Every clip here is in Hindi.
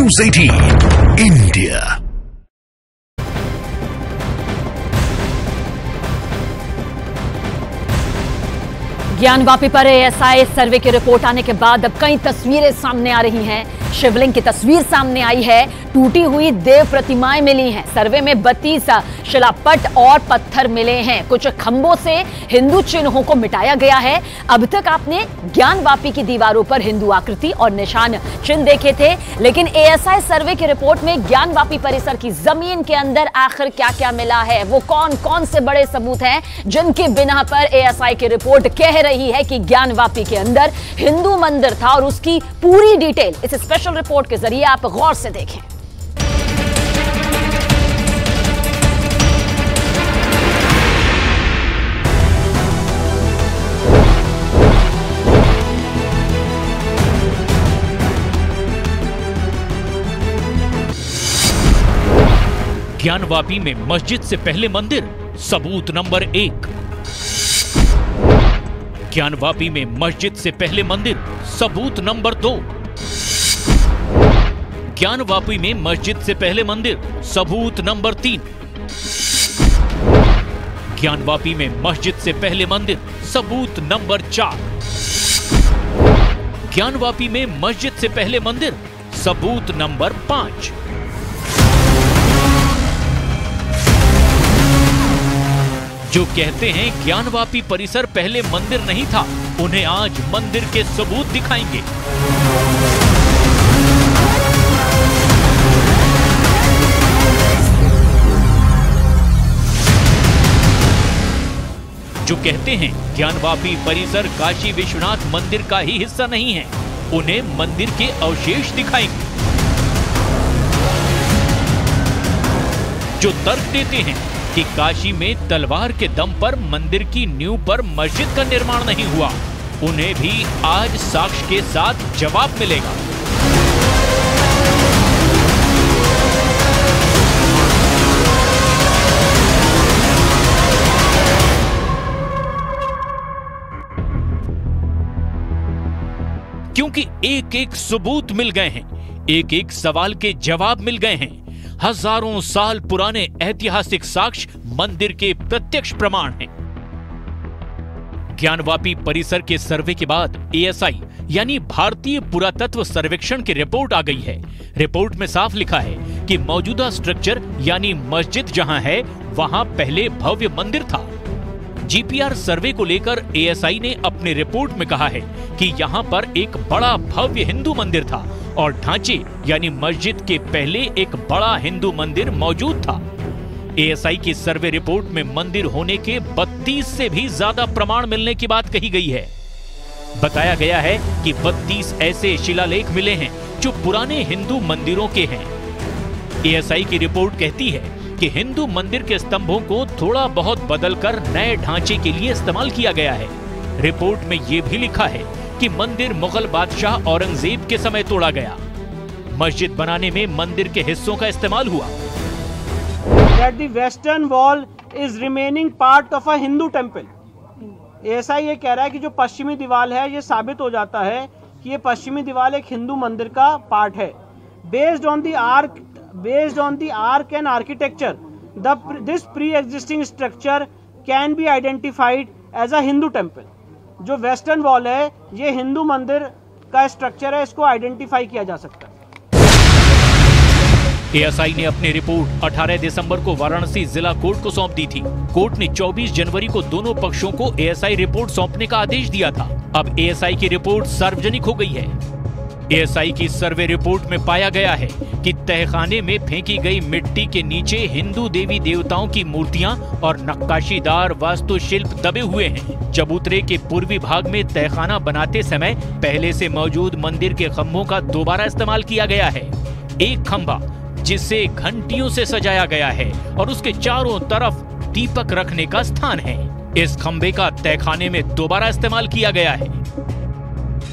News 18 India। ज्ञानवापी पर एएसआई सर्वे की रिपोर्ट आने के बाद अब कई तस्वीरें सामने आ रही हैं। शिवलिंग की तस्वीर सामने आई है, टूटी हुई देव प्रतिमाएं मिली हैं। सर्वे में 32 शिलापट और पत्थर मिले हैं। कुछ खंभों से हिंदू चिन्हों को मिटाया गया है। अब तक आपने ज्ञानवापी की दीवारों पर हिंदू आकृति और निशान चिन्ह देखे थे, लेकिन एएसआई सर्वे की रिपोर्ट में ज्ञानवापी परिसर की जमीन के अंदर आखिर क्या क्या मिला है, वो कौन कौन से बड़े सबूत हैं जिनके बिना पर एएसआई की रिपोर्ट कह रही है कि ज्ञानवापी के अंदर हिंदू मंदिर था, और उसकी पूरी डिटेल इस स्पेशल रिपोर्ट के जरिए आप गौर से देखें। ज्ञानवापी में मस्जिद से पहले मंदिर, सबूत नंबर 1। ज्ञानवापी में मस्जिद से पहले मंदिर, सबूत नंबर 2। ज्ञानवापी में मस्जिद से पहले मंदिर, सबूत नंबर 3। ज्ञानवापी में मस्जिद से पहले मंदिर, सबूत नंबर 4। ज्ञानवापी में मस्जिद से पहले मंदिर, सबूत नंबर 5। जो कहते हैं ज्ञानवापी परिसर पहले मंदिर नहीं था, उन्हें आज मंदिर के सबूत दिखाएंगे। जो कहते हैं ज्ञानवापी परिसर काशी विश्वनाथ मंदिर का ही हिस्सा नहीं है, उन्हें मंदिर के अवशेष दिखाएंगे। जो तर्क देते हैं कि काशी में तलवार के दम पर मंदिर की नींव पर मस्जिद का निर्माण नहीं हुआ, उन्हें भी आज साक्ष्य के साथ जवाब मिलेगा। क्योंकि एक एक सबूत मिल गए हैं, एक एक सवाल के जवाब मिल गए हैं। हजारों साल पुराने ऐतिहासिक साक्ष्य मंदिर के प्रत्यक्ष प्रमाण हैं। ज्ञानवापी परिसर के सर्वे के बाद एएसआई यानी भारतीय पुरातत्व सर्वेक्षण की रिपोर्ट आ गई है। रिपोर्ट में साफ लिखा है कि मौजूदा स्ट्रक्चर यानी मस्जिद जहां है, वहां पहले भव्य मंदिर था। जीपीआर सर्वे को लेकर एएसआई ने अपनी रिपोर्ट में कहा है कि यहां पर एक बड़ा भव्य हिंदू मंदिर था और ढांचे यानी मस्जिद के पहले एक बड़ा हिंदू मंदिर मौजूद था। एएसआई की सर्वे रिपोर्ट में मंदिर होने के 32 से भी ज्यादा प्रमाण मिलने की बात कही गई है। बताया गया है कि 32 ऐसे शिलालेख मिले हैं जो पुराने हिंदू मंदिरों के हैं। एएसआई की रिपोर्ट कहती है कि हिंदू मंदिर के स्तंभों को थोड़ा बहुत बदलकर नए ढांचे के लिए इस्तेमाल किया गया है। रिपोर्ट में यह भी लिखा है कि मंदिर मुगल बादशाह औरंगजेब के समय तोड़ा गया। मस्जिद बनाने में मंदिर के हिस्सों का इस्तेमाल हुआ। That the western wall is remaining part of a Hindu temple. ऐसा ये कह रहा है कि जो पश्चिमी दीवार है, ये साबित हो जाता है कि ये पश्चिमी दीवार एक हिंदू मंदिर का पार्ट है। Based on the arc and architecture, this pre-existing structure can be identified as a Hindu temple. जो वेस्टर्न वॉल है, ये हिंदू मंदिर का स्ट्रक्चर है, इसको आइडेंटिफाई किया जा सकता है। एएसआई ने अपनी रिपोर्ट 18 दिसंबर को वाराणसी जिला कोर्ट को सौंप दी थी। कोर्ट ने 24 जनवरी को दोनों पक्षों को एएसआई रिपोर्ट सौंपने का आदेश दिया था। अब एएसआई की रिपोर्ट सार्वजनिक हो गई है। एएसआई की सर्वे रिपोर्ट में पाया गया है कि तहखाने में फेंकी गई मिट्टी के नीचे हिंदू देवी देवताओं की मूर्तियां और नक्काशीदार वास्तुशिल्प दबे हुए हैं। चबूतरे के पूर्वी भाग में तहखाना बनाते समय पहले से मौजूद मंदिर के खंभों का दोबारा इस्तेमाल किया गया है। एक खंभा जिसे घंटियों से सजाया गया है और उसके चारों तरफ दीपक रखने का स्थान है। इस खंभे का तहखाने में दोबारा इस्तेमाल किया गया है।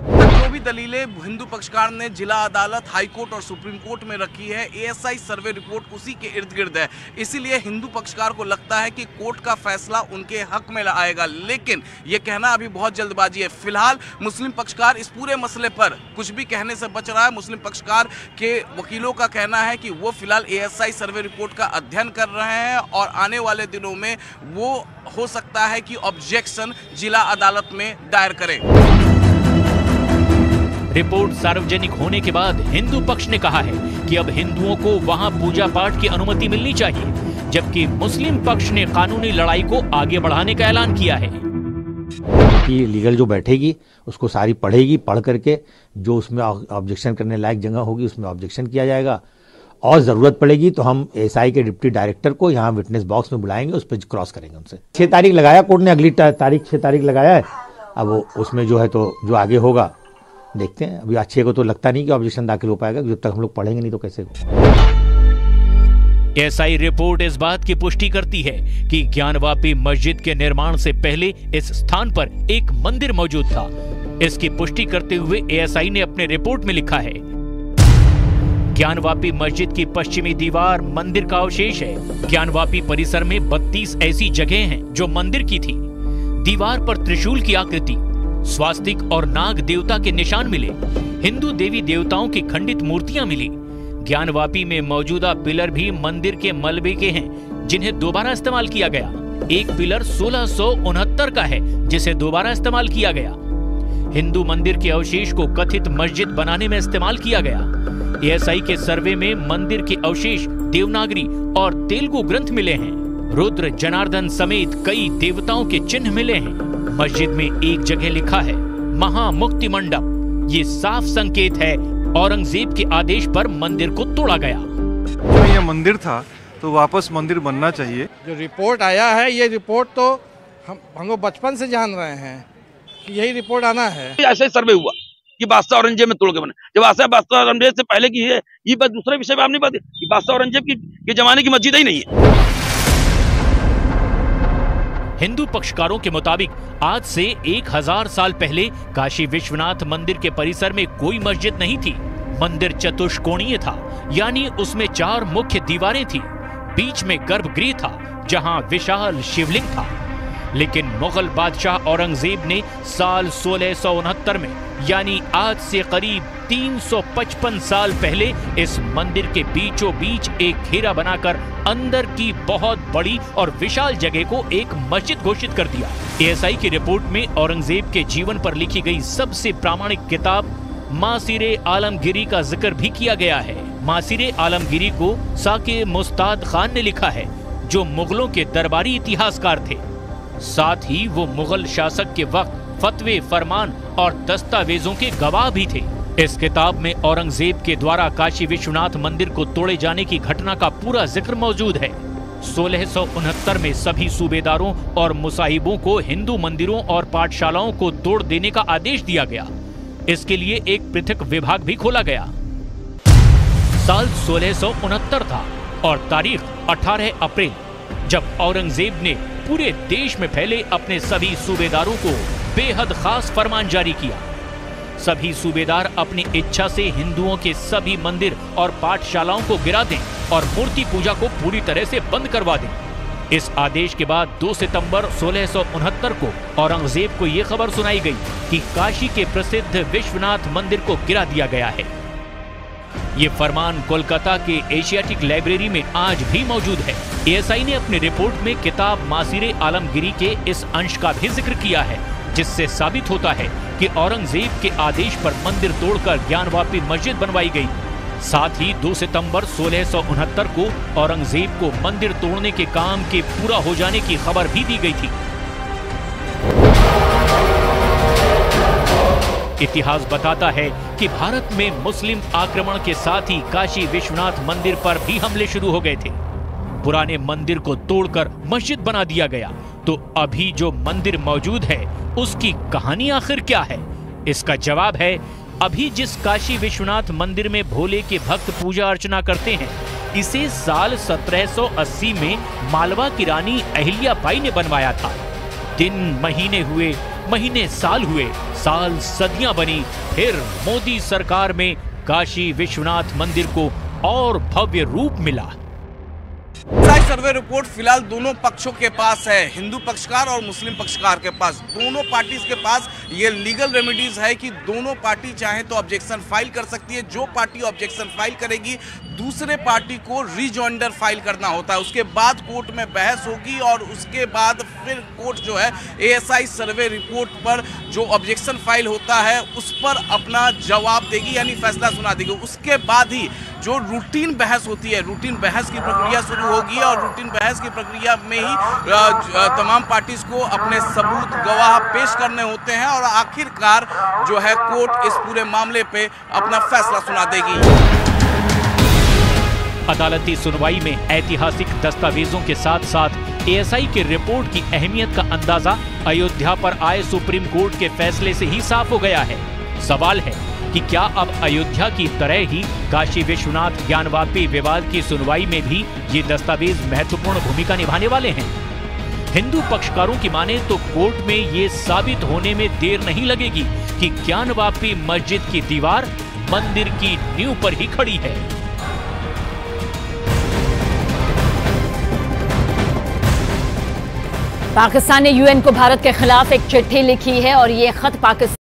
जो भी दलीलें हिंदू पक्षकार ने जिला अदालत, हाई कोर्ट और सुप्रीम कोर्ट में रखी है। एएसआई सर्वे रिपोर्ट उसी के इर्द गिर्द है, इसीलिए हिंदू पक्षकार को लगता है कि कोर्ट का फैसला उनके हक में आएगा। लेकिन ये कहना अभी बहुत जल्दबाजी है। फिलहाल मुस्लिम पक्षकार इस पूरे मसले पर कुछ भी कहने से बच रहा है। मुस्लिम पक्षकार के वकीलों का कहना है कि वो फिलहाल एएसआई सर्वे रिपोर्ट का अध्ययन कर रहे हैं और आने वाले दिनों में वो हो सकता है कि ऑब्जेक्शन जिला अदालत में दायर करें। रिपोर्ट सार्वजनिक होने के बाद हिंदू पक्ष ने कहा है कि अब हिंदुओं को वहां पूजा पाठ की अनुमति मिलनी चाहिए, जबकि मुस्लिम पक्ष ने कानूनी लड़ाई को आगे बढ़ाने का ऐलान किया है कि लीगल जो बैठेगी उसको सारी पढ़ेगी, पढ़ करके जो उसमें ऑब्जेक्शन करने लायक जगह होगी उसमें ऑब्जेक्शन किया जाएगा और जरूरत पड़ेगी तो हम एएसआई के डिप्टी डायरेक्टर को यहाँ विटनेस बॉक्स में बुलाएंगे, उस पर क्रॉस करेंगे उनसे। 6 तारीख लगाया कोर्ट ने, अगली तारीख 6 तारीख लगाया है। अब वो उसमें जो है तो जो आगे होगा देखते हैं। अभी 6 को तो लगता नहीं कि ऑब्जेक्शन दाखिल हो पाएगा, जब तक हम लोग पढ़ेंगे नहीं तो कैसे होगा। एएसआई रिपोर्ट इस बात की पुष्टि करती है कि ज्ञानवापी मस्जिद के निर्माण से पहले इस स्थान पर एक मंदिर मौजूद था। इसकी पुष्टि करते हुए एएसआई ने अपने रिपोर्ट में लिखा है, ज्ञानवापी मस्जिद की पश्चिमी दीवार मंदिर का अवशेष है। ज्ञानवापी परिसर में 32 ऐसी जगह हैं जो मंदिर की थी। दीवार पर त्रिशूल की आकृति, स्वास्तिक और नाग देवता के निशान मिले। हिंदू देवी देवताओं की खंडित मूर्तियां मिली। ज्ञानवापी में मौजूदा पिलर भी मंदिर के मलबे के हैं, जिन्हें दोबारा इस्तेमाल किया गया। एक पिलर 1669 का है, जिसे दोबारा इस्तेमाल किया गया। हिंदू मंदिर के अवशेष को कथित मस्जिद बनाने में इस्तेमाल किया गया। एएसआई के सर्वे में मंदिर के अवशेष देवनागरी और तेलुगु ग्रंथ मिले हैं। रुद्र, जनार्दन समेत कई देवताओं के चिन्ह मिले हैं। मस्जिद में एक जगह लिखा है महामुक्ति मंडप। ये साफ संकेत है औरंगजेब के आदेश पर मंदिर को तोड़ा गया। जो ये मंदिर था तो वापस मंदिर बनना चाहिए। जो रिपोर्ट आया है, ये रिपोर्ट तो हम लोग बचपन से जान रहे हैं कि यही रिपोर्ट आना है। ऐसे सर्वे हुआ कि बादशाह औरंगजेब में तोड़ के बने। जब बादशाह औरंगजेब से पहले की है, ये बात दूसरे विषय में आप नहीं बात कि बादशाह औरंगजेब के जमाने की मस्जिद ही नहीं है। हिंदू पक्षकारों के मुताबिक आज से 1000 साल पहले काशी विश्वनाथ मंदिर के परिसर में कोई मस्जिद नहीं थी। मंदिर चतुष्कोणीय था, यानी उसमें 4 मुख्य दीवारें थी। बीच में गर्भगृह था, जहां विशाल शिवलिंग था। लेकिन मुगल बादशाह औरंगजेब ने साल 1669 में, यानी आज से करीब 355 साल पहले, इस मंदिर के बीचों बीच एक घेरा बनाकर अंदर की बहुत बड़ी और विशाल जगह को एक मस्जिद घोषित कर दिया। एएसआई की रिपोर्ट में औरंगजेब के जीवन पर लिखी गई सबसे प्रामाणिक किताब मासिरे आलमगिरी का जिक्र भी किया गया है। मासिरे आलमगिरी को साके मुस्ताद खान ने लिखा है, जो मुगलों के दरबारी इतिहासकार थे। साथ ही वो मुगल शासक के वक्त फतवे, फरमान और दस्तावेजों के गवाह भी थे। इस किताब में औरंगजेब के द्वारा काशी विश्वनाथ मंदिर को तोड़े जाने की घटना का पूरा जिक्र मौजूद है। 1669 में सभी सूबेदारों और मुसाहिबों को हिंदू मंदिरों और पाठशालाओं को तोड़ देने का आदेश दिया गया। इसके लिए एक पृथक विभाग भी खोला गया। साल 1669 था और तारीख 18 अप्रैल, जब औरंगजेब ने पूरे देश में फैले अपने सभी सूबेदारों को बेहद खास फरमान जारी किया। सभी सूबेदार अपनी इच्छा से हिंदुओं के सभी मंदिर और पाठशालाओं को गिरा दें और मूर्ति पूजा को पूरी तरह से बंद करवा दें। इस आदेश के बाद 2 सितंबर 1669 को औरंगजेब को यह खबर सुनाई गई कि काशी के प्रसिद्ध विश्वनाथ मंदिर को गिरा दिया गया है। ये फरमान कोलकाता के एशियाटिक लाइब्रेरी में आज भी मौजूद है। एएसआई ने अपनी रिपोर्ट में किताब मासिरे आलमगिरी के इस अंश का भी जिक्र किया है, जिससे साबित होता है कि औरंगजेब के आदेश पर मंदिर तोड़कर ज्ञानवापी मस्जिद बनवाई गई। साथ ही 2 सितंबर 1669 को औरंगजेब को मंदिर तोड़ने के काम के पूरा हो जाने की खबर भी दी गई थी। इतिहास बताता है कि भारत में मुस्लिम आक्रमण के साथ ही काशी विश्वनाथ मंदिर पर भी हमले शुरू हो गए थे। पुराने मंदिर को तोड़कर मस्जिद बना दिया गया। तो अभी जो मंदिर मौजूद है उसकी कहानी आखिर क्या है? इसका जवाब है, अभी जिस काशी विश्वनाथ मंदिर में भोले के भक्त पूजा अर्चना करते हैं, इसे साल 1780 में मालवा की रानी अहिल्या बाई ने बनवाया था। दिन महीने हुए महीने साल हुए, साल सदियां बनी, फिर मोदी सरकार में काशी विश्वनाथ मंदिर को और भव्य रूप मिला। एएसआई सर्वे रिपोर्ट फिलहाल दोनों पक्षों के पास है, हिंदू पक्षकार और मुस्लिम पक्षकार के पास। दोनों पार्टीज के पास ये लीगल रेमेडीज है कि दोनों पार्टी चाहे तो ऑब्जेक्शन फाइल कर सकती है। जो पार्टी ऑब्जेक्शन फाइल करेगी दूसरे पार्टी को रिजॉइंडर फाइल करना होता है। उसके बाद कोर्ट में बहस होगी और उसके बाद फिर कोर्ट जो है एएसआई सर्वे रिपोर्ट पर जो ऑब्जेक्शन फाइल होता है उस पर अपना जवाब देगी, यानी फैसला सुना देगी। उसके बाद ही जो रूटीन बहस होती है, रूटीन बहस की प्रक्रिया शुरू होगी और रूटीन बहस की प्रक्रिया में ही तमाम पार्टीज को अपने सबूत गवाह पेश करने होते हैं और आखिरकार जो है कोर्ट इस पूरे मामले पे अपना फैसला सुना देगी। अदालती सुनवाई में ऐतिहासिक दस्तावेजों के साथ साथ एएसआई की रिपोर्ट की अहमियत का अंदाजा अयोध्या पर आए सुप्रीम कोर्ट के फैसले से ही साफ हो गया है। सवाल है कि क्या अब अयोध्या की तरह ही काशी विश्वनाथ ज्ञानवापी विवाद की सुनवाई में भी ये दस्तावेज महत्वपूर्ण भूमिका निभाने वाले हैं? हिंदू पक्षकारों की माने तो कोर्ट में ये साबित होने में देर नहीं लगेगी कि ज्ञानवापी मस्जिद की दीवार मंदिर की नींव पर ही खड़ी है। पाकिस्तान ने यूएन को भारत के खिलाफ एक चिट्ठी लिखी है और ये खत पाकिस्तान